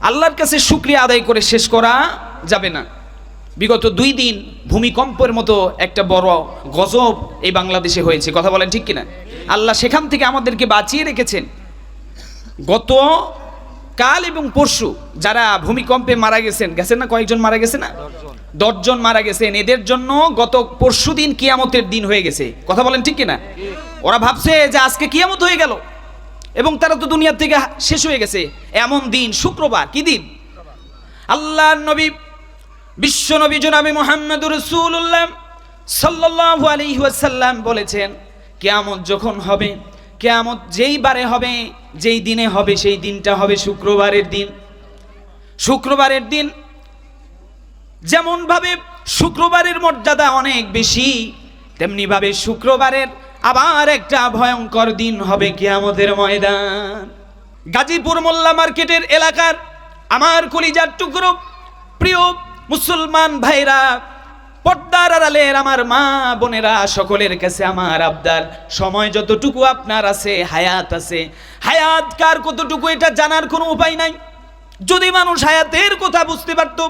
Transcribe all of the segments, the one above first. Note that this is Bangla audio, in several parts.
আল্লাহর কাছে শুকরিয়া আদায় করে শেষ করা যাবে না। বিগত 2 দিন ভূমিকম্পের মতো একটা বড় গজব এই বাংলাদেশে হয়েছে, কথা বলেন ঠিক কিনা? আল্লাহ সেখান থেকে আমাদেরকে বাঁচিয়ে রেখেছেন। গত কাল এবং পরশু যারা ভূমিকম্পে মারা গেছেন না, কয়েকজন মারা গেছে না, 10 জন মারা গেছেন। এদের জন্য গত পরশু দিন কিয়ামতের দিন হয়ে গেছে, কথা বলেন ঠিক কিনা? ওরা ভাবছে যে আজকে কিয়ামত হয়ে গেল, এবং তারা তো দুনিয়া থেকে শেষ হয়ে গেছে। এমন দিন শুক্রবার, কি দিন? আল্লাহর নবী বিশ্ব নবী জনাবে মুহাম্মদুর রাসূলুল্লাহ সাল্লাল্লাহু আলাইহি ওয়াসাল্লাম বলেছেন, কিয়ামত যখন হবে, কিয়ামত যেই বারে হবে, যেই দিনে হবে, সেই দিনটা হবে শুক্রবারের দিন। শুক্রবারের দিন যেমন ভাবে শুক্রবারের মর্যাদা অনেক বেশি, তেমনি ভাবে শুক্রবারের আবার একটা ভয়ঙ্কর দিন হবে কিয়ামতের ময়দান। গাজীপুর মোল্লা মার্কেটের এলাকার আমার কলিজার টুকরো প্রিয় মুসলমান ভাইরা, পর্দার আড়ালের আমার মা বোনেরা, সকলের কাছে আমার আবদার, সময় যতটুকু আপনার আছে, হায়াত আছে, হায়াত কার কতটুকু এটা জানার কোনো উপায় নাই। যদি মানুষ হায়াতের কথা বুঝতে পারত,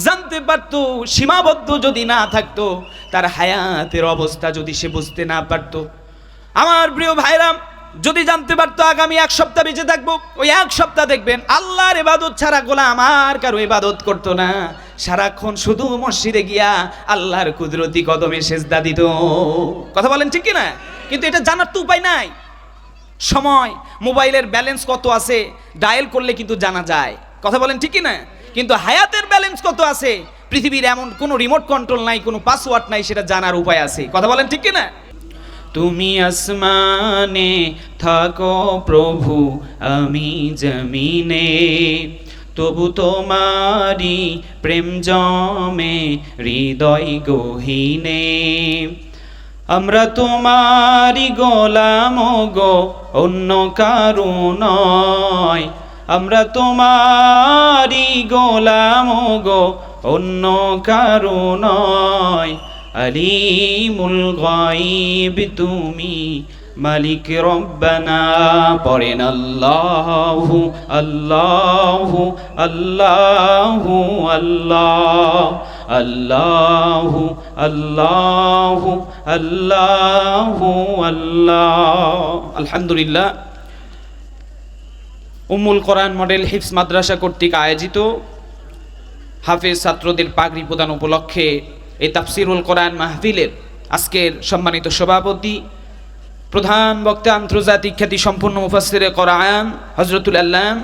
জানতে পারত, সীমাবদ্ধ যদি না থাকতো, তার হায়াতের অবস্থা যদি সে বুঝতে না পারত, আমার প্রিয় ভাইরা যদি জানতে পারতো আগামী 1 সপ্তাহ বেঁচে থাকবো, ওই 1 সপ্তাহ দেখবেন আল্লাহর ইবাদত ছাড়া গোলাম আর কারো ইবাদত করতো না, সারাক্ষণ শুধু মসজিদে গিয়া আল্লাহর কুদরতি কদমে সেজদা দিত। কথা বলেন ঠিক কিনা? কিন্তু এটা জানার তো উপায় নাই। সময়, মোবাইলের ব্যালেন্স কত আছে ডায়াল করলে কিন্তু জানা যায়, কথা বলেন ঠিক কিনা? কিন্তু হায়াতের ব্যালেন্স কত আছে, পৃথিবীর এমন কোনো রিমোট কন্ট্রোল নাই, কোনো পাসওয়ার্ড নাই, সেটা জানার উপায় আছে, কথা বলেন ঠিক কিনা? তুমি আসমানে থাকো প্রভু, আমি জমিনে, তবু তোমারি প্রেম জমে হৃদয় গহীনে। আমরা তোমারি গোলাম গো, অন্য কারো নয়, আমরা তোমারি গোলাম গো, অন্য কারো নয়। আলিমুল গায়ব তুমি, মালিক রব্বানা। পড়েন আল্লাহু আল্লাহু আল্লাহু আল্লাহ, আল্লাহু আল্লাহু আল্লাহু আল্লাহ। আলহামদুলিল্লাহ, উম্মুল কোরআন মডেল হিফজ মাদ্রাসা কর্তৃক আয়োজিত হাফেজ ছাত্রদের পাগড়ি প্রদান উপলক্ষে এই তাফসিরুল কোরআন মাহফিলের আজকের সম্মানিত সভাপতি, প্রধান বক্তা, আন্তর্জাতিক খ্যাতি সম্পন্ন মুফাসসিরে কোরআন হযরতুল আল্লাম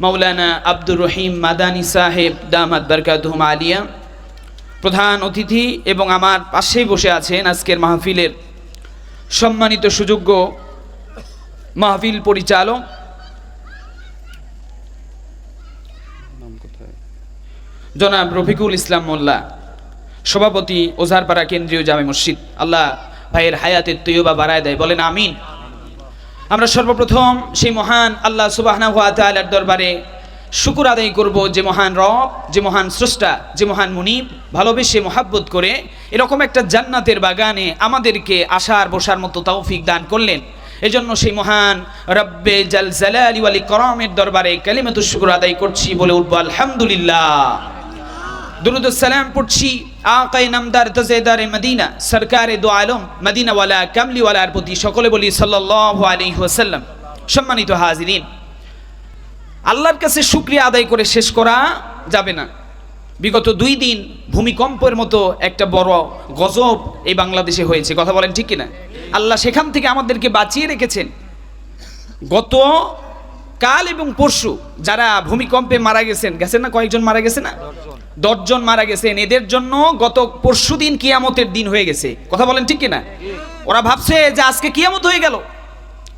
মাওলানা আব্দুর রহিম মাদানী সাহেব দামাত বারকাতুহুম আলিয়া, প্রধান অতিথি, এবং আমার পাশেই বসে আছেন আজকের মাহফিলের সম্মানিত সুযোগ্য মাহফিল পরিচালক জনাব রফিকুল ইসলাম মোল্লা, সভাপতি ওঝারপাড়া কেন্দ্রীয় জামে মসজিদ। আল্লাহ ভাইয়ের হায়াতের তৈয়বা বাড়ায় দেয়, বলেন আমিন। আমরা সর্বপ্রথম সেই মহান আল্লাহ সুবহানাহু ওয়া তাআলার দরবারে শুকর আদায় করব, যে মহান রব, যে মহান স্রষ্টা, যে মহান মুনিব, ভালোবেসে মোহাব্বত করে এরকম একটা জান্নাতের বাগানে আমাদেরকে আসার বসার মতো তৌফিক দান করলেন। এজন্য সেই মহান রব্বে জাল জালালি ওয়াল ইকরামের দরবারে কালিমাতুশ শুকর আদায় করছি, বলে উঠব আলহামদুলিল্লাহ। দুরুদ সালাম পড়ছি আকায়ে নামদার তাজেদারে মদিনা সরকারে দো আলম মদিনাওয়ালা কামলিওয়ালার প্রতি, সকলে বলি সাল্লাল্লাহু আলাইহি ওয়াসাল্লাম। সম্মানিত হাজিরিন, আল্লাহর কাছে শুকরিয়া আদায় করে শেষ করা যাবে না। বিগত 2 দিন ভূমিকম্পের মতো একটা বড় গজব এই বাংলাদেশে হয়েছে, কথা বলেন ঠিক কিনা? আল্লাহ সেখান থেকে আমাদেরকে বাঁচিয়ে রেখেছেন। গত কাল এবং পরশু যারা ভূমিকম্পে মারা গেছেন না, কয়েকজন মারা গেছে না, 10 জন মারা গেছেন। এদের জন্য গত পরশু দিন কিয়ামতের দিন হয়ে গেছে, কথা বলেন ঠিক কিনা? ওরা ভাবছে যে আজকে কিয়ামত হয়ে গেল,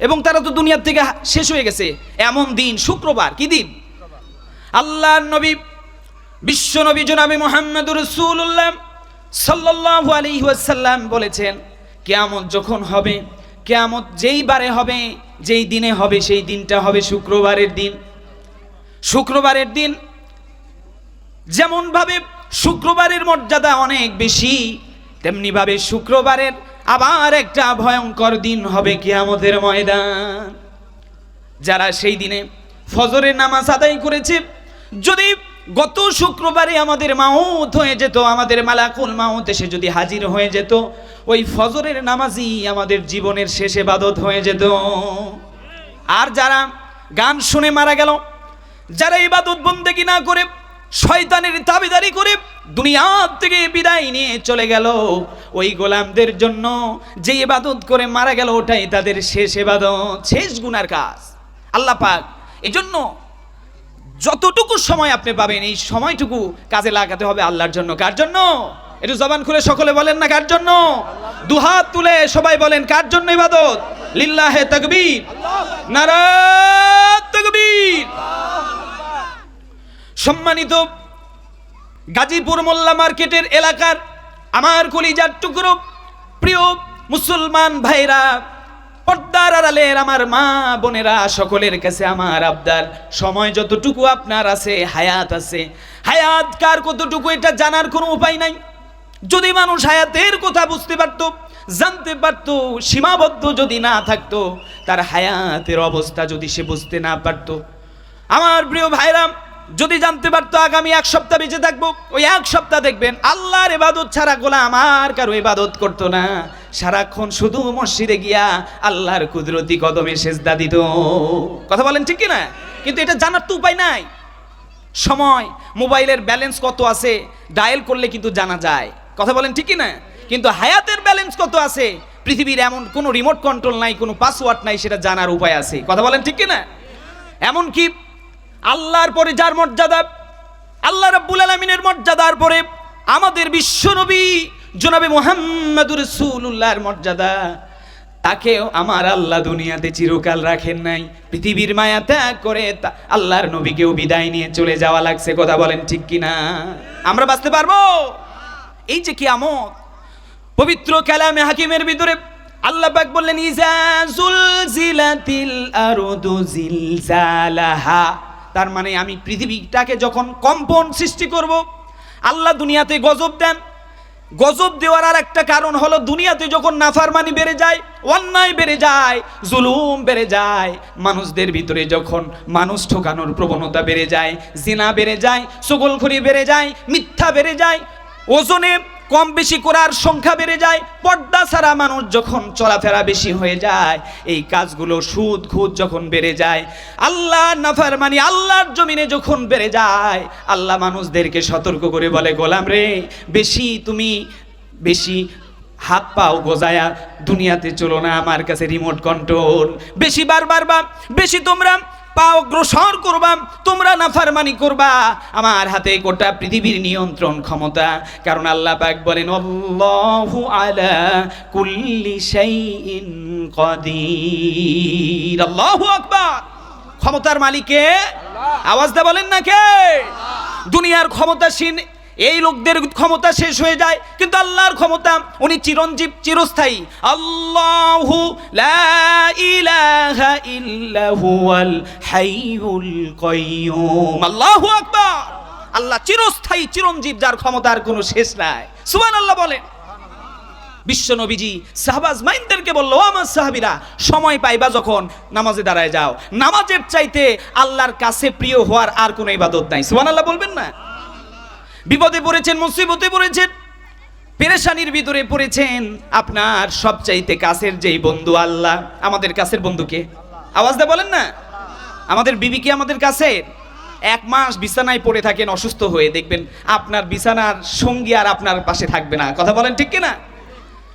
এবং তারা তো দুনিয়া থেকে শেষ হয়ে গেছে। এমন দিন শুক্রবার, কি দিন? আল্লাহর নবী বিশ্ব নবী জনাবে মুহাম্মদুর রাসূলুল্লাহ সাল্লাল্লাহু আলাইহি ওয়াসাল্লাম বলেছেন, কিয়ামত যখন হবে, কিয়ামত যেই বারে হবে, যেই দিনে হবে, সেই দিনটা হবে শুক্রবারের দিন। শুক্রবারের দিন যেমন ভাবে শুক্রবারের মর্যাদা অনেক বেশি, তেমনি ভাবে শুক্রবারের আবার একটা ভয়ঙ্কর দিন হবে কিয়ামতের ময়দান। যারা সেই দিনে ফজরের নামাজ আদায় করেছে, যদি গত শুক্রবারে আমাদের মাউত হয়ে যেত, আমাদের মালাকুল মাউত এসে যদি হাজির হয়ে যেত, ওই ফজরের নামাজই আমাদের জীবনের শেষ ইবাদত হয়ে যেত। আর যারা গান শুনে মারা গেল, যারা ইবাদত বন্দেগী না করে শয়তানের তাবেদারি করে দুনিয়া থেকে বিদায় নিয়ে চলে গেল, ওই গোলামদের জন্য যে ইবাদত করে মারা গেল ওটাই তাদের শেষ ইবাদত, শেষ গুনার কাজ। আল্লাহ পাক এজন্য যতটুকু সময় আপনি পাবেন এই সময়টুকু কাজে লাগাতে হবে আল্লাহর জন্য। কার জন্য? একটু জবান খুলে সকলে বলেন না কার জন্য? দুহাত তুলে সবাই বলেন কার জন্য ইবাদত? লিল্লাহে তাকবীর, নারা তাকবীর। সম্মানিত গাজীপুর মোল্লা মার্কেটের এলাকার আমার কলিজার টুকরো প্রিয় মুসলমান ভাইরা, পর্দার আড়ালের আমার মা বোনেরা, সকলের কাছে আমার আবদার, সময় যতটুকু আপনার আছে, হায়াত আছে, হায়াত কার কতটুকু এটা জানার কোনো উপায় নাই। যদি মানুষ হায়াতের কথা বুঝতে পারত, জানতে পারত, সীমাবদ্ধ যদি না থাকতো, তার হায়াতের অবস্থা যদি সে বুঝতে না পারত, আমার প্রিয় ভাইরা যদি জানতে পারতো আগামী এক সপ্তাহ বেঁচে থাকবো, ওই এক সপ্তাহ দেখবেন আল্লাহর ইবাদত ছাড়া গোলাম আর কারো ইবাদত করতো না, সারাক্ষণ শুধু মসজিদে গিয়া আল্লাহর কুদরতি কদমে সেজদা দিত। কথা বলেন ঠিক কি না? কিন্তু এটা জানার তো উপায় নাই। সময়, মোবাইলের ব্যালেন্স কত আছে ডায়াল করলে কিন্তু জানা যায়। কথা বলেন ঠিক কি না? কিন্তু হায়াতের ব্যালেন্স কত আছে, পৃথিবীর এমন কোনো রিমোট কন্ট্রোল নাই, কোনো পাসওয়ার্ড নাই, সেটা জানার উপায় আছে। কথা বলেন ঠিক কি না? এমন কি আল্লাহর পরে যার মর্যাদা, আল্লাহ রাব্বুল আলামিনের মর্যাদার পরে আমাদের বিশ্বনবী জনাবে মুহাম্মদুর রাসূলুল্লাহর মর্যাদা, তাকেও আমার আল্লাহ দুনিয়াতে চিরকাল রাখেন নাই। পৃথিবীর মায়া ত্যাগ করে আল্লাহর নবীকেও বিদায় নিয়ে চলে যাওয়া লাগছে। কথা বলেন ঠিক কিনা? আমরা বাঁচতে পারবো? এই যে কিয়ামত, পবিত্র কালামে হাকিমের ভিতরে আল্লাহ পাক বললেন ইজা জুলজিলাতিল আরদু জিলজালাহা, তার মানে আমি পৃথিবীটাকে যখন কম্পন সৃষ্টি করব। আল্লাহ দুনিয়াতে গজব দেন, গজব দেওয়ার আর একটা কারণ হলো দুনিয়াতে যখন নাফরমানি বেড়ে যায়, অন্যায় বেড়ে যায়, জুলুম বেড়ে যায়, মানুষদের ভিতরে যখন মানুষ ঠকানোর প্রবণতা বেড়ে যায়, জিনা বেড়ে যায়, চগলখড়ি বেড়ে যায়, মিথ্যা বেড়ে যায়, ওজনে কম বেশি করার সংখ্যা বেড়ে যায়, পর্দা ছাড়া মানুষ যখন চলাফেরা বেশি হয়ে যায়, এই কাজগুলো সুদ ঘুষ যখন বেড়ে যায়, আল্লাহ নাফরমানি আল্লাহর জমিনে যখন বেড়ে যায়, আল্লাহ মানুষদেরকে সতর্ক করে বলে গোলাম রে, তুমি বেশি হাত পাও গোজায়া দুনিয়াতে চলো না, আমার কাছে রিমোট কন্ট্রোল, বেশি বারবার বেশি তোমরা পা অগ্রসর করবা, তোমরা নাফরমানি করবা, আমার হাতে গোটা পৃথিবীর নিয়ন্ত্রণ ক্ষমতা। কারণ আল্লাহ পাক বলেন আল্লাহু আলা কুল্লি শাইইন কাদির। আল্লাহু আকবার। ক্ষমতার মালিক কে? আওয়াজ দা বলেন না কে? দুনিয়ার ক্ষমতাসীন এই লোকদের ক্ষমতা শেষ হয়ে যায়, কিন্তু আল্লাহর ক্ষমতা উনি চিরঞ্জীব, চিরস্থায়ী। আল্লাহু লা ইলাহা ইল্লা হুয়াল হাইয়ুল কাইয়্যুম। আল্লাহু আকবার। আল্লাহ চিরস্থায়ী, চিরঞ্জীব, যার ক্ষমতার কোনো শেষ নাই। সুবহানাল্লাহ বলেন। বিশ্ব নবীজি সাহাবাজ মাইনদেরকে বলল, আমার সাহাবীরা সময় পাইবা যখন নামাজে দাঁড়ায় যাও, নামাজের চাইতে আল্লাহর কাছে প্রিয় হওয়ার আর কোনো ইবাদত নাই। সুবহানাল্লাহ বলবেন না? বিপদে পড়েছেন, মুসিবতে পড়েছেন, পেরেশানির ভিতরে পড়েছেন, আপনার সবচাইতে কাছের যেই বন্ধু আল্লাহ। আমাদের কাছের বন্ধুকে আওয়াজ দিয়ে বলেন না? আমাদের বিবিকে আমাদের কাছের। এক মাস বিছানায় পড়ে থাকেন অসুস্থ হয়ে, দেখবেন আপনার বিছানার সঙ্গী আর আপনার পাশে থাকবে না। কথা বলেন ঠিক কিনা?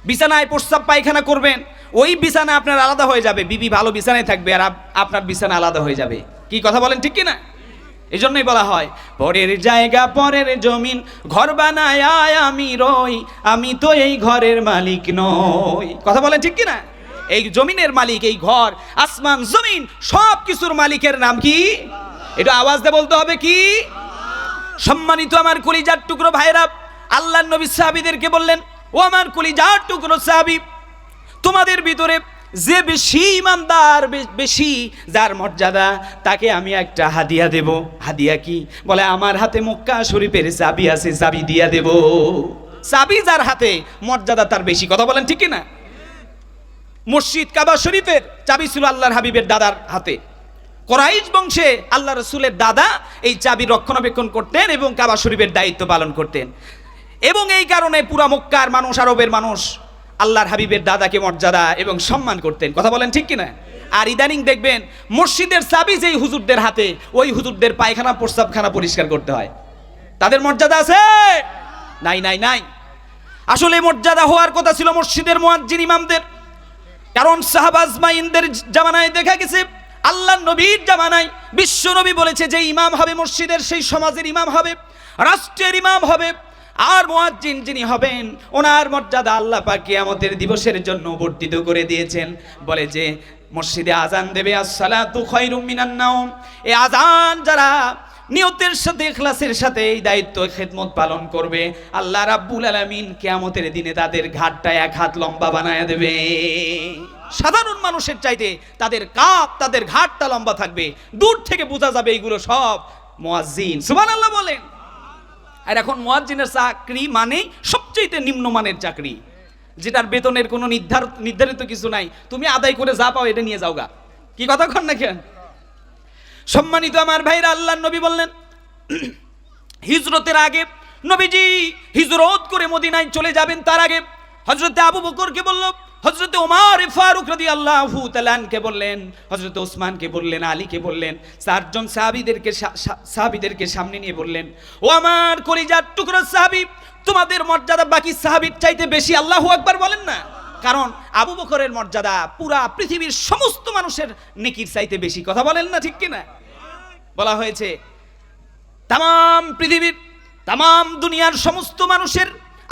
বিছানায় প্রস্রাব পায়খানা করবেন, ওই বিছানা আপনার আলাদা হয়ে যাবে, বিবি ভালো বিছানায় থাকবে আর আপনার বিছানা আলাদা হয়ে যাবে। কি কথা বলেন ঠিক কিনা? এই জন্যই বলা হয় পরের জায়গা পরের জমিন, ঘর বানায় আমি রই, আমি তো এই ঘরের মালিক নই। কথা বলেন ঠিক কিনা? এই জমিনের মালিক, এই ঘর, আসমান, জমিন, সব কিছুর মালিকের নাম কি? এটা আওয়াজ দিয়ে বলতে হবে কি? সম্মানিত আমার কলিজার টুকরো ভাইরা, আল্লাহর নবী সাহাবীদেরকে বললেন, ও আমার কলিজার টুকরো সাহাবী, তোমাদের ভিতরে যে বেশি ইমানদার, বেশি যার মর্যাদা, তাকে আমি একটা হাদিয়া দেব। হাদিয়া কি? বলে আমার হাতে মক্কা শরীফের চাবি আছে, চাবি দিয়া দেব। চাবি যার হাতে, মর্যাদা তার বেশি। কথা বলেন ঠিক কিনা? মসজিদ কাবা শরীফের চাবি ছিল আল্লাহর হাবিবের দাদার হাতে, কুরাইশ বংশে আল্লাহ রসুলের দাদা এই চাবি রক্ষণাবেক্ষণ করতেন এবং কাবা শরীফের দায়িত্ব পালন করতেন। এবং এই কারণে পুরা মক্কার মানুষ, আরবের মানুষ আল্লাহর হাবিবের দাদাকে মর্যাদা এবং সম্মান করতেন। কথা বলেন ঠিক কিনা? আর ইদানিং দেখবেন মসজিদের চাবি যেই হুজুরদের হাতে, ওই হুজুরদের পায়খানা প্রস্রাবখানা পরিষ্কার করতে হয়। তাদের মর্যাদা আছে? নাই নাই নাই। আসলে মর্যাদা হওয়ার কথা ছিল মসজিদের মুয়াজ্জিন ইমামদের। কারণ সাহাবা আজমাইনদের জামানায় দেখা গেছে, আল্লাহ নবীর জামানায় বিশ্ব নবী বলেছে যে ইমাম হবে মসজিদের, সেই সমাজের ইমাম হবে, রাষ্ট্রের ইমাম হবে। আর মুয়াজ্জিন যিনি হবেন ওনার মর্যাদা আল্লাহ পাক কিয়ামতের দিবসের জন্য বর্ধিত করে দিয়েছেন। বলে যে মসজিদে আজান দেবে, আসসালাতু খায়রুম মিনান নাওম, এই আজান যারা নিয়তের সাথে ইখলাসের সাথে এই দায়িত্ব খেদমত পালন করবে, আল্লাহ রাব্বুল আলামিন কিয়ামতের দিনে তাদের ঘাটটা 1 হাত লম্বা বানায় দেবে। সাধারণ মানুষের চাইতে তাদের কাপ, তাদের ঘাটটা লম্বা থাকবে। দূর থেকে বোঝা যাবে এইগুলো সব মুয়াজ্জিন। সুবহানাল্লাহ বলেন। আর এখন মুয়াজ্জিনের চাকরি মানে সবচেয়ে নিম্নমানের চাকরি, যেটার বেতনের কোনো নির্ধারিত কিছু নাই, তুমি আদায় করে যা পাও এটা নিয়ে যাওগা। কি কথা কন না কেন? সম্মানিত আমার ভাইরা, আল্লাহর নবী বললেন হিজরতের আগে নবীজি হিজরত করে মদিনায় চলে যাবেন, তার আগে হযরতে আবু বকরকে বলল, হযরতে ওমর ফারুক রাদিয়াল্লাহু তাআলা আনকে বললেন, হযরতে ওসমানকে বললেন, আলীকে বললেন, 4 জন সাহাবীদেরকে সামনে নিয়ে বললেন, ও আমার কলিজার টুকরো সাহাবী, তোমাদের মর্যাদা বাকি সাহাবীর চাইতে বেশি। আল্লাহু আকবার বলেন না। কারণ আবু বকরের মর্যাদা পুরা পৃথিবীর সমস্ত মানুষের নেকির চাইতে বেশি। কথা বলেন না ঠিক কিনা? বলা হয়েছে তাম পৃথিবীর, তাম দুনিয়ার সমস্ত মানুষের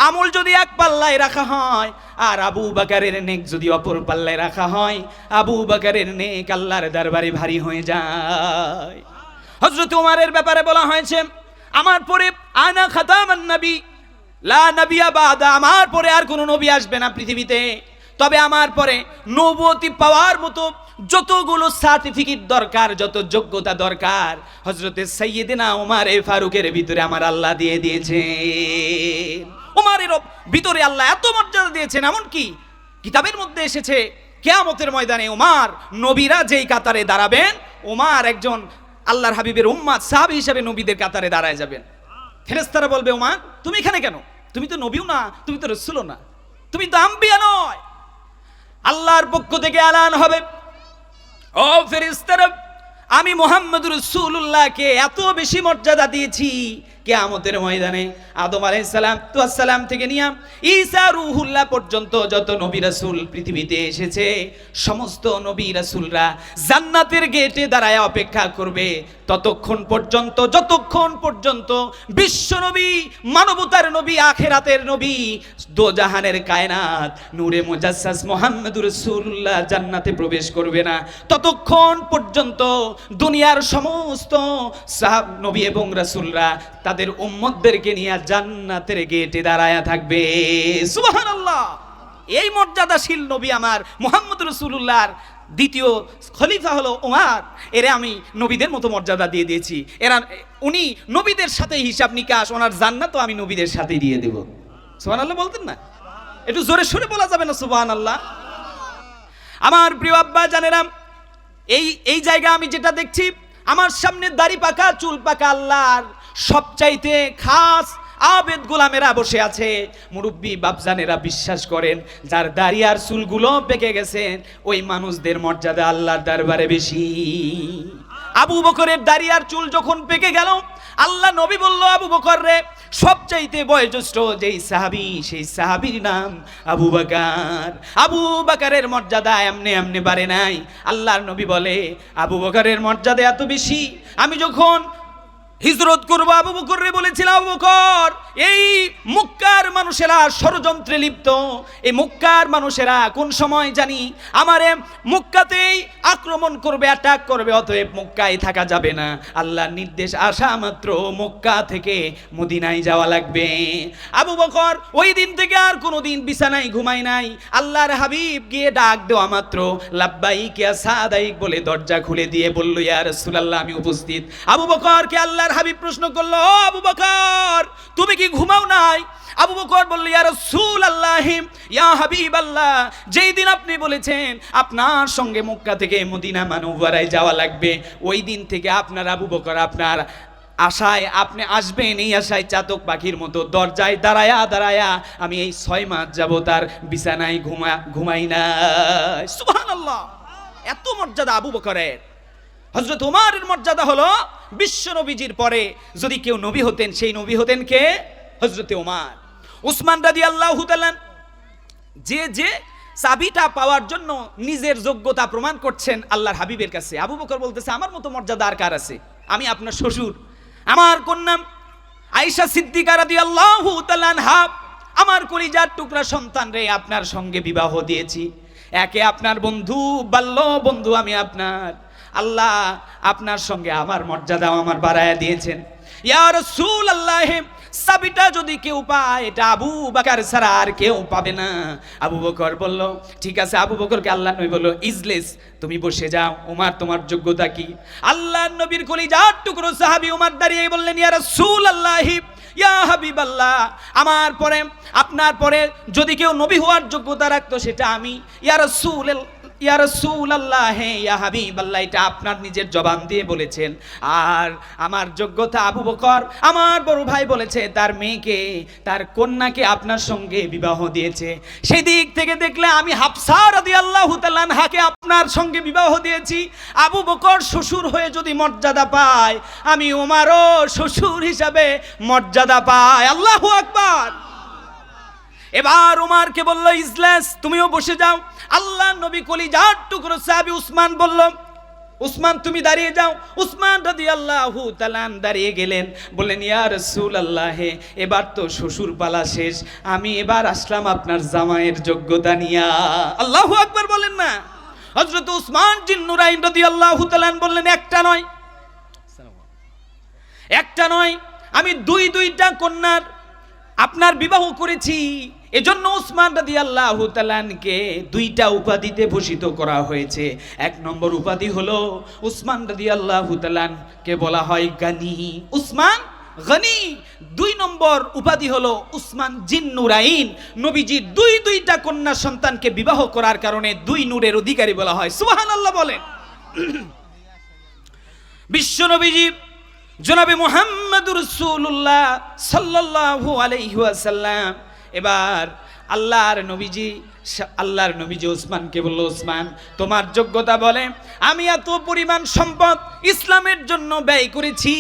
আমল যদি এক পাল্লায় রাখা হয় আর আবু বকরের নেক যদি অপর পাল্লায় রাখা হয়, আবু বকরের নেক আল্লাহর দরবারে ভারী হয়ে যায়। হযরত ওমরের ব্যাপারে বলা হয়েছে, আমার পরে আনা খাতামান নবী লা নবিয়া বাদা, আমার পরে আর কোনো নবী আসবে না পৃথিবীতে, তবে আমার পরে নবুয়তি পাওয়ার মতো যতগুলো সার্টিফিকেট দরকার, যত যোগ্যতা দরকার, হযরতে সাইয়্যিদিনা ওমর ফারুকের ভিতরে আমার আল্লাহ দিয়ে দিয়েছে। ওমরের ভিতরে আল্লাহ এত মর্যাদা দিয়েছেন, এমনকি কিতাবের মধ্যে এসেছে কিয়ামতের ময়দানে ওমর নবীরা যেই কাতারে দাঁড়াবেন, ওমর একজন আল্লাহর হাবিবের উম্মত সাহাবী হিসেবে নবীদের কাতারে দাঁড়ায় যাবেন। ফেরেশতারা বলবে, ওমর তুমি এখানে কেন? তুমি তো নবীও না, তুমি তো রাসূলও না, তুমি তো আম্বিয়া নয়। আল্লাহর পক্ষ থেকে এলান হবে, ও ফেরেশতারা, আমি মুহাম্মদুর রাসূলুল্লাহকে এত বেশি মর্যাদা দিয়েছি, কিয়ামতের ময়দানে আদম আলাইহিস সালাম থেকে নিয়ে ঈসা রূহুল্লাহ পর্যন্ত যত নবী রাসূল পৃথিবীতে এসেছে, সমস্ত নবী রাসূলরা জান্নাতের গেটে দাঁড়ায় অপেক্ষা করবে ততক্ষণ পর্যন্ত, যতক্ষণ পর্যন্ত বিশ্ব নবী, মানবতার নবী, আখিরাতের নবী, দোজাহানের কায়নাত নূরে মুজাসসাস মুহাম্মদুর রাসূলুল্লাহ জান্নাতে প্রবেশ করবে না, ততক্ষণ পর্যন্ত দুনিয়ার সমস্ত নবী এবং রাসূলরা তাদের উম্মতদেরকে নিয়ে জান্নাতের গেটে দাঁড়ায়া থাকবে। সুবহানাল্লাহ। এই মর্যাদাশীল নবী আমার মুহাম্মদ রাসূলুল্লাহর দ্বিতীয় খলিফা হলো ওমর, এরা আমি নবীদের মতো মর্যাদা দিয়ে দিয়েছি। উনি নবীদের সাথে হিসাব নিকাশ, ওনার জান্নাতও আমি নবীদের সাথে দিয়ে দেব। সুবহানাল্লাহ বলতেন না? একটু জোরে সুরে বলা যাবে না সুবহানাল্লাহ? আমার প্রিয় আব্বা জানেরা, এই জায়গা আমি যেটা দেখছি, আমার সামনে দাড়ি পাকা চুল পাকা আল্লাহর সবচাইতে খাস আবেদ গোলামেরা বসে আছে। মুরব্বী বাপজানেরা বিশ্বাস করেন, যার দাড়ি আর চুলগুলো পেকে গেছে, ওই মানুষদের মর্যাদা আল্লাহর দরবারে বেশি। আবু বকরের দাড়ি আর চুল যখন পেকে গেল, আল্লাহ নবী বলল, আবু বকর রে, সবচাইতে বয়োজ্যেষ্ঠ যেই সাহাবী, সেই সাহাবীর নাম আবু বকর। আবু বকরের মর্যাদা এমনি এমনি বাড়ে নাই। আল্লাহর নবী বলে, আবু বকরের মর্যাদা এত বেশি, আমি যখন হিজরত করবো আবু বকর রে বলেছিলাম, আবু বকর, এই মক্কার মানুষেরা ষড়যন্ত্রে লিপ্ত, এই মক্কার মানুষেরা কোন সময় জানি আমারে মক্কাতেই আক্রমণ করবে, অ্যাটাক করবে, অতএব মক্কায় থাকা যাবে না। আল্লাহর নির্দেশ আসা মাত্র মক্কা থেকে মদিনায় যাওয়া লাগবে। আবু বকর ওই দিন থেকে আর কোনোদিন বিছানায় ঘুমায় নাই। আল্লাহর হাবিব গিয়ে ডাক দেওয়া মাত্র লাব্বাইক ইয়া সাদাইক বলে দরজা খুলে দিয়ে বলল, ইয়া রাসূলুল্লাহ আমি উপস্থিত। আবু বকরকে আল্লাহর আল্লাহর হাবিব প্রশ্ন করলো, ও আবু বকর, তুমি কি ঘুমাও নাই? আবু বকর বলল, ইয়া রাসূলুল্লাহ, ইয়া হাবিবাল্লাহ, যেই দিন আপনি বলেছেন আপনার সঙ্গে মক্কা থেকে মদিনা মুনাওয়ারায় যাওয়া লাগবে, ওই দিন থেকে আপনার আবু বকর আপনার আশায় আপনি আসবেন, এই আশায় চাতক পাখির মতো দরজায় দাঁড়ায়া দাঁড়ায়া আমি এই 6 মাস যাব তার বিছানায় ঘুমাই না। সুবহানাল্লাহ, এত মর্যাদা আবু বকরের। হযরত ওমরের মর্যাদা হলো বিশ্ব নবীজির পরে যদি কেউ নবী হতেন, সেই নবী হতেন কে? হযরত ওমর। উসমান রাদিয়াল্লাহু তাআলা যে চাবিটা পাওয়ার জন্য নিজের যোগ্যতা প্রমাণ করছেন আল্লাহর হাবিবের কাছে। আবু বকর বলতেছে, আমার মতো মর্যাদা আর কার আছে? আমি আপনার শ্বশুর, আমার কন্যা আয়েশা সিদ্দিকা রাদিয়াল্লাহু তাআলা আনহা, আমার কলিজার টুকরা সন্তান রে আপনার সঙ্গে বিবাহ দিয়েছি। একে আপনার বন্ধু, বাল্য বন্ধু আমি আপনার। আল্লাহ আপনার সঙ্গে আমার মর্যাদা আমার বাড়ায়া দিয়েছেন। ইয়া রাসূলুল্লাহ, চাবিটা যদি কেউ পায় এটা আবু বকর ছাড়া আর কেউ পাবে না। আবু বকর বলল, ঠিক আছে। আবু বকরকে আল্লাহ নবী বলল, ইজলিস, তুমি বসে যাও। ওমর, তোমার যোগ্যতা কি? আল্লাহর নবীর কলিজার টুকরো সাহাবী ওমর দাঁড়িয়ে বললেন, ইয়া রাসূলুল্লাহ, ইয়া হাবিবাল্লাহ, আমার পরে আপনার পরে যদি কেউ নবী হওয়ার যোগ্যতা রাখতো সেটা আমি। ইয়া রাসূলুল্লাহ, ইয়া হাবিবাল্লাহ, এটা আপনার নিজের জবান দিয়ে বলেছেন। আর আমার যোগ্যতা আবু বকর, আমার বড় ভাই বলেছে তার মেয়েকে, তার কন্যাকে আপনার সঙ্গে বিবাহ দিয়েছে। সেই দিক থেকে দেখলে আমি হাফসা রাদিয়াল্লাহু তাআলা আনহাকে আপনার সঙ্গে বিবাহ দিয়েছি। আবু বকর শ্বশুর হয়ে যদি মর্যাদা পায়, আমি ওমরও শ্বশুর হিসাবে মর্যাদা পাই। আল্লাহু আকবার। এবার ওমরকে বলল, ইজলাস, তুমিও বসে যাও। আল্লাহ নবী কলিজার টুকরো সাহাবী উসমান বলল, উসমান তুমি দাঁড়িয়ে যাও। উসমান রাদিয়াল্লাহু তাআলা দাঁড়িয়ে গেলেন, বললেন, ইয়া রাসূলুল্লাহ, এবার তো শ্বশুর পালা শেষ, আমি এবার আসলাম আপনার জামাইয়ের যোগ্যতা নিয়া। আল্লাহু আকবার বলেন না। হযরত উসমান জিন্নুরাইন রাদিয়াল্লাহু তাআলা বললেন, একটা নয়, আমি দুইটা কন্যার আপনার বিবাহ করেছি। এজন্য উসমান রাদিয়াল্লাহু তাআলাকে 2টা উপাধিতে ভূষিত করা হয়েছে। 1 নম্বর উপাধি হলো উসমান রাদিয়াল্লাহু তাআলাকে বলা হয় গানি, উসমান গনি। 2 নম্বর উপাধি হলো উসমান জিন্নুরাইন। নবীজির দুইটা কন্যা সন্তানকে বিবাহ করার কারণে 2 নূরের অধিকারী বলা হয়। সুবহানাল্লাহ বলেন। বিশ্ব নবীজি জনাবে মুহাম্মদুর রাসূলুল্লাহ সাল্লাল্লাহু আলাইহি ওয়াসাল্লাম এবার আল্লাহর নবীজি ওসমানকে বলল, ওসমান, তোমার যোগ্যতা বলে আমি এত পরিমাণ সম্পদ ইসলামের জন্য ব্যয় করেছি,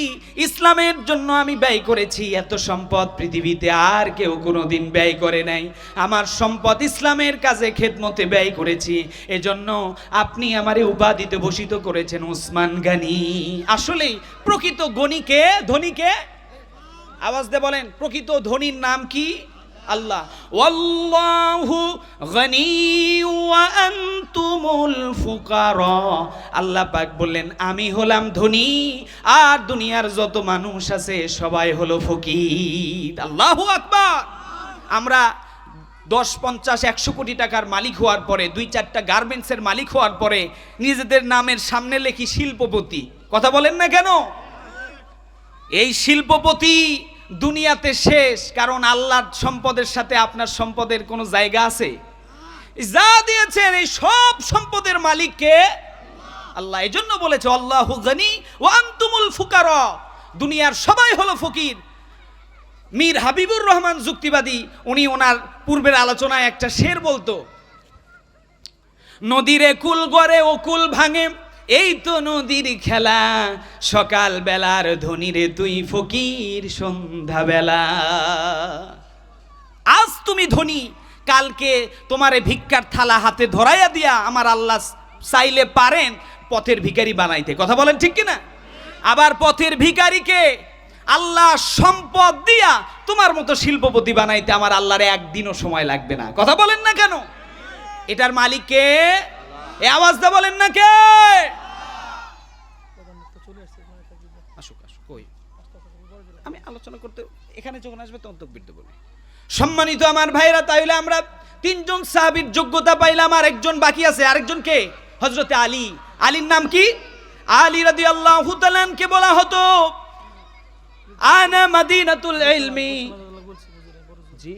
ইসলামের জন্য আমি ব্যয় করেছি, এত সম্পদ পৃথিবীতে আর কেউ কোনোদিন ব্যয় করে নাই। আমার সম্পদ ইসলামের কাজে খেদমতে ব্যয় করেছি, এজন্য আপনি আমারে উপাধিতে ভূষিত করেছেন ওসমান গনি। আসলেই প্রকৃত গনিকে, ধনীকে আওয়াজ দিয়ে বলেন, প্রকৃত ধনীর নাম কি? আল্লাহ। ওয়াল্লাহু গনি ওয়া আনতুমুল ফুকারা। আল্লাহ পাক বললেন, আমি হলাম ধনী আর দুনিয়ার যত মানুষ আছে সবাই হলো ফকির। আল্লাহু আকবার। আমরা 10, 50, 100 কোটি টাকার মালিক হওয়ার পরে, 2-4টা গার্মেন্টসের মালিক হওয়ার পরে নিজেদের নামের সামনে লেখি শিল্পপতি। কথা বলেন না কেন? এই শিল্পপতি দুনিয়াতে শেষ, কারণ আল্লাহর সম্পদের সাথে আপনার সম্পদের কোনো জায়গা আছে? যা দিয়েছেন এই সব সম্পদের মালিক কে? আল্লাহ। এজন্য বলেছে আল্লাহু গনি ওয়া আনতুমুল ফুকারা, দুনিয়ার সবাই হলো ফকির। মীর হাবিবুর রহমান যুক্তিবাদী, উনি ওনার পূর্বের আলোচনায় একটা শের বলতো, নদীরে কুল গড়ে ও কুল ভাঙে, এই তো নদীর খেলা, সকাল বেলার ধনীরে তুই ফকির সন্ধ্যা বেলা। আজ তুমি ধনী, কালকে তোমারে ভিক্ষার থালা হাতে ধরাইয়া দিয়া আমার আল্লাহ চাইলে পারেন পথের ভিখারি বানাইতে। কথা বলেন ঠিক কিনা? আবার পথের ভিখারিকে আল্লাহ সম্পদ দিয়া তোমার মতো শিল্পপতি বানাইতে আমার আল্লাহর একদিনও সময় লাগবে না। কথা বলেন না কেন? এটার মালিক কে? এ আওয়াজটা বলেন না কে? আমি আলোচনা করতে এখানে যখন আসবে তখন তকবীর দেব। সম্মানিত আমার ভাইরা, তাইলে আমরা 3 জন সাহাবীর যোগ্যতা পাইলাম, আর একজন বাকি আছে। আরেকজন কে? হযরতে আলী। আলীর নাম কি? আলী রাদিয়াল্লাহু তাআলা কে বলা হতো আনা মাদিনাতুল ইলমি। জি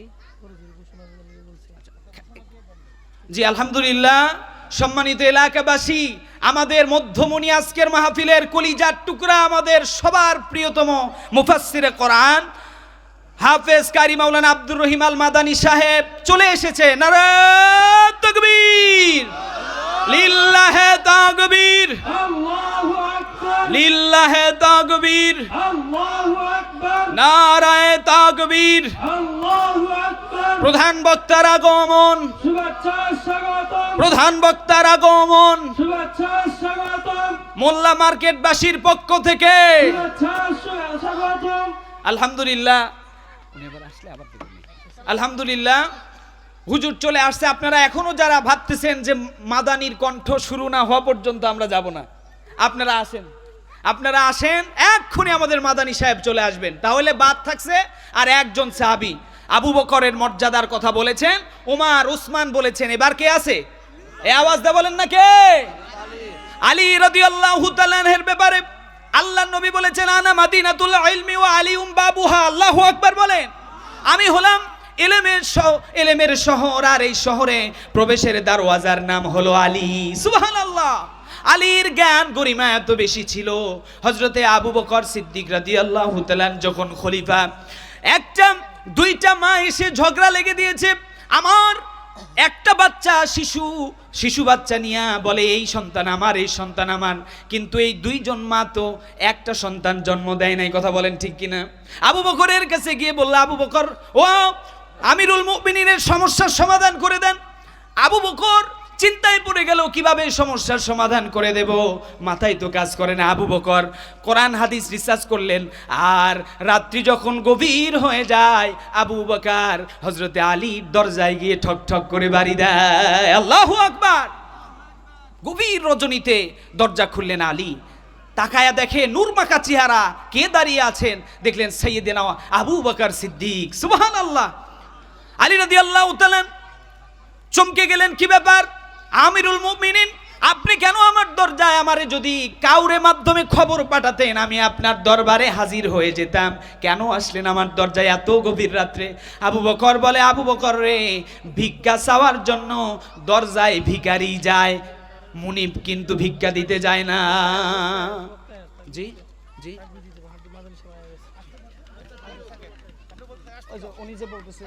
জি আলহামদুলিল্লাহ। সম্মানিত এলাকাবাসী, আমাদের মধ্যমণি আজকের মাহফিলের কলিজার টুকরা, আমাদের সবার প্রিয়তম মুফাসসিরে কোরআন হাফেজ কারি মাওলানা আব্দুর রহিম আল মাদানী সাহেব চলে এসেছে। নারায়ে তাকবীর, লিল্লাহে তাকবীর, আল্লাহু আকবার, লিল্লাহে তাকবীর, আল্লাহু আকবার, নারায়ে তাকবীর। আল্লাহু আকবার। প্রধান বক্তার আগমন, শুভেচ্ছা স্বাগতম, প্রধান বক্তার আগমন শুভেচ্ছা স্বাগতম, মোল্লা মার্কেটবাসীর পক্ষ থেকে। শুভেচ্ছা স্বাগতম। আলহামদুলিল্লাহ, আলহামদুলিল্লাহ হুজুর চলে আসছে। আপনারা এখনো যারা ভাবতেছেন যে মাদানির কণ্ঠ শুরু না হওয়া পর্যন্ত আমরা যাব না, আপনারা আসেন, আপনারা আসেন, এক্ষুনি আমাদের মাদানী সাহেব চলে আসবেন। তাহলে বাদ থাকছে আর একজন সাহাবী আবু বকরের মর্যাদার কথা বলেছেন, ওমর উসমান বলেছেন, এবার কে আছে? এই আওয়াজ দিয়ে বলেন না কে? আলী রাদিয়াল্লাহু তাআলা এর ব্যাপারে আল্লাহর নবী বলেছেন, আনা মাদিনাতুল ইলমি ওয়া আলিউম বাবুহা। আল্লাহু আকবার বলেন। আমি হলাম এলেমের শহর, আর এই শহরে প্রবেশের দরওয়াজার নাম হলো আলী। সুবহানাল্লাহ। আলীর জ্ঞান গরিমা এত বেশি ছিল, হযরতে আবু বকর সিদ্দিক রাদিয়াল্লাহু তাআলা যখন খলিফা, একটা দুইটা মা এসে ঝগড়া লেগে দিয়েছে। আমার একটা বাচ্চা, শিশু বাচ্চা নিয়ে বলে এই সন্তান আমার, এই সন্তান আমার, কিন্তু এই দুইজন মা তো একটা সন্তান জন্ম দেয় নাই। কথা বলেন ঠিক কিনা? আবু বকরের কাছে গিয়ে বলল, আবু বকর, ও আমিরুল মুমিনিনের সমস্যার সমাধান করে দেন। আবু বকর চিন্তায় পড়ে গেল, কিভাবে সমস্যার সমাধান করে দেব, মাথায় তো কাজ করে না। আবু বকর কোরআন হাদিস রিসার্চ করলেন, আর রাত্রি যখন গভীর হয়ে যায়, আবু বকর হযরতে আলীর দরজায় গিয়ে ঠক ঠক করে বাড়ি দেয়। আল্লাহু আকবার। গভীর রজনীতে দরজা খুললেন আলী, তাকায়া দেখে নূর মাখা চেহারা, কে দাঁড়িয়ে আছেন? দেখলেন সাইয়েদনা আবু বকর সিদ্দিক। সুবহানাল্লাহ। আলী রাদিয়াল্লাহু তাআলা চমকে গেলেন, কি ব্যাপার আমিরুল মুমিনিন, আপনি কেন আমার দরজায়? আমারে যদি কাউরে মাধ্যমে খবর পাঠাতেন, আমি আপনার দরবারে হাজির হয়ে যেতাম, কেন আসলেন আমার দরজায় এত গভীর রাত্রে? আবু বকর বলে, আবু বকর রে, ভিক্ষা চাওয়ার জন্য দরজায় ভিখারি যায়, মুনিব কিন্তু ভিক্ষা দিতে যায় না। জি জি উনি যে বলতেছে